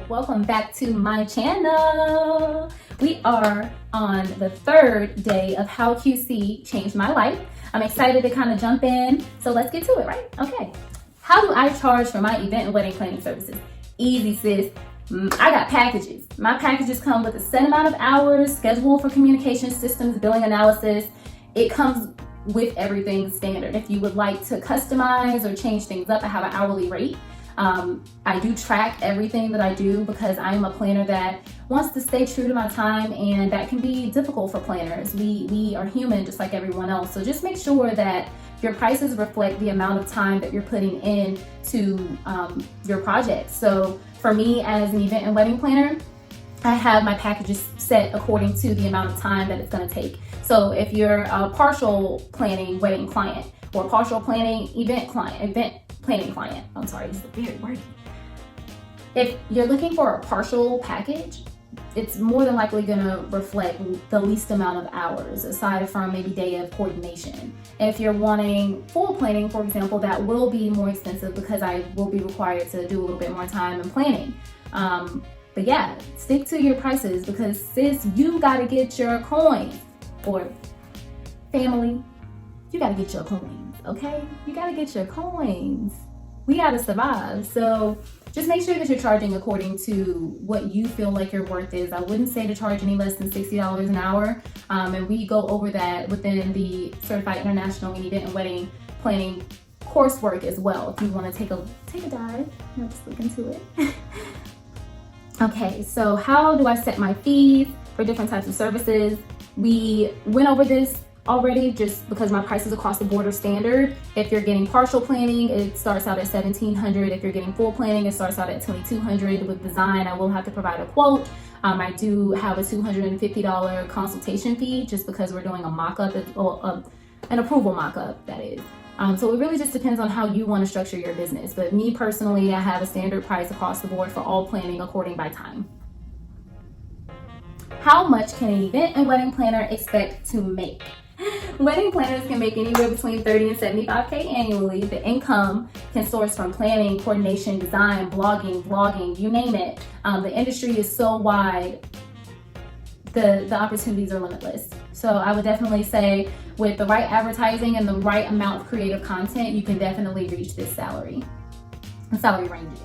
Welcome back to my channel. We are on the third day of how QC changed my life. I'm excited to kind of jump in, so let's get to it, right? Okay. How do I charge for my event and wedding planning services? Easy, sis. I got packages. My packages come with a set amount of hours, schedule for communication systems, billing analysis. It comes with everything standard. If you would like to customize or change things up, I have an hourly rate. I do track everything that I do because I am a planner that wants to stay true to my time, and that can be difficult for planners. We are human just like everyone else. So just make sure that your prices reflect the amount of time that you're putting in to your project. So for me as an event and wedding planner, I have my packages set according to the amount of time that it's going to take. So if you're a partial planning wedding client or partial planning event planning client, I'm sorry, this is very wordy. If you're looking for a partial package, it's more than likely going to reflect the least amount of hours aside from maybe day of coordination. If you're wanting full planning, for example, that will be more expensive because I will be required to do a little bit more time in planning. But yeah, stick to your prices because sis, you got to get your coins, or family, you got to get your coins, okay? You got to get your coins. We got to survive. So just make sure that you're charging according to what you feel like your worth is. I wouldn't say to charge any less than $60 an hour. And we go over that within the Certified International Event and Wedding Planning coursework as well. If you want to take a dive, let's look into it. Okay, so how do I set my fees for different types of services? We went over this already just because my prices across the board are standard. If you're getting partial planning, it starts out at $1,700. If you're getting full planning, it starts out at $2,200. With design, I will have to provide a quote. I do have a $250 consultation fee just because we're doing a mock-up, an approval mock-up, that is. So it really just depends on how you want to structure your business. But me personally, I have a standard price across the board for all planning according by time. How much can an event and wedding planner expect to make? Wedding planners can make anywhere between $30,000 and $75,000 annually. The income can source from planning, coordination, design, blogging, vlogging, you name it. The industry is so wide, the opportunities are limitless. So I would definitely say with the right advertising and the right amount of creative content, you can definitely reach this salary range.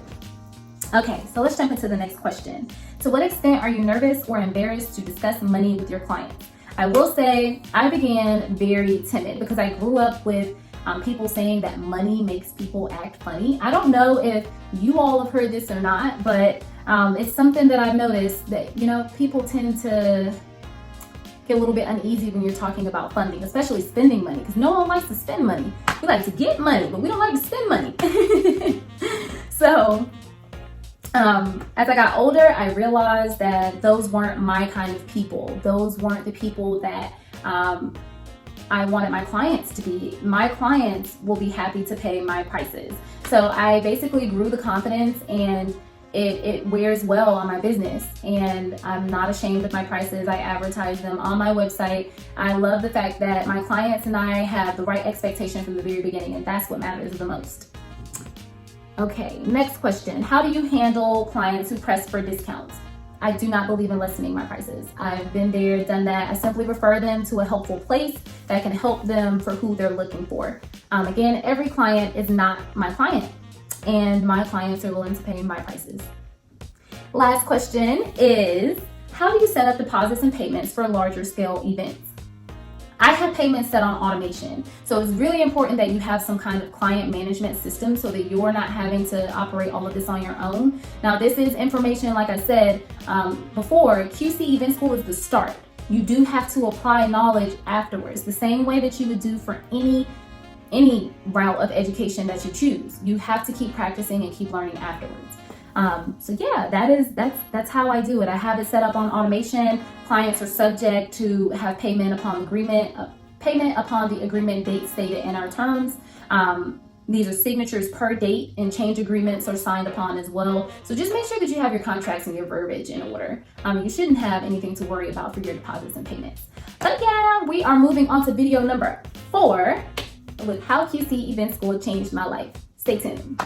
Okay, so let's jump into the next question. To what extent are you nervous or embarrassed to discuss money with your clients? I will say I began very timid because I grew up with people saying that money makes people act funny. I don't know if you all have heard this or not, but it's something that I've noticed that, people tend to get a little bit uneasy when you're talking about funding, especially spending money, because no one likes to spend money. We like to get money, but we don't like to spend money. So as I got older, I realized that those weren't my kind of people. Those weren't the people that I wanted my clients to be. My clients will be happy to pay my prices. So I basically grew the confidence, and it wears well on my business. And I'm not ashamed of my prices. I advertise them on my website. I love the fact that my clients and I have the right expectation from the very beginning, and that's what matters the most. Okay, next question. How do you handle clients who press for discounts? I do not believe in lessening my prices. I've been there, done that. I simply refer them to a helpful place that can help them for who they're looking for. Again, every client is not my client, and my clients are willing to pay my prices. Last question is, how do you set up deposits and payments for larger scale events? I have payments set on automation. So it's really important that you have some kind of client management system so that you're not having to operate all of this on your own. Now, this is information, like I said before, QC Event School is the start. You do have to apply knowledge afterwards, the same way that you would do for any route of education that you choose. You have to keep practicing and keep learning afterwards. So yeah, that's how I do it. I have it set up on automation. Clients are subject to have payment upon the agreement date stated in our terms. These are signatures per date, and change agreements are signed upon as well. So just make sure that you have your contracts and your verbiage in order. You shouldn't have anything to worry about for your deposits and payments. But yeah, we are moving on to video number 4. with how QC Event School changed my life. Stay tuned.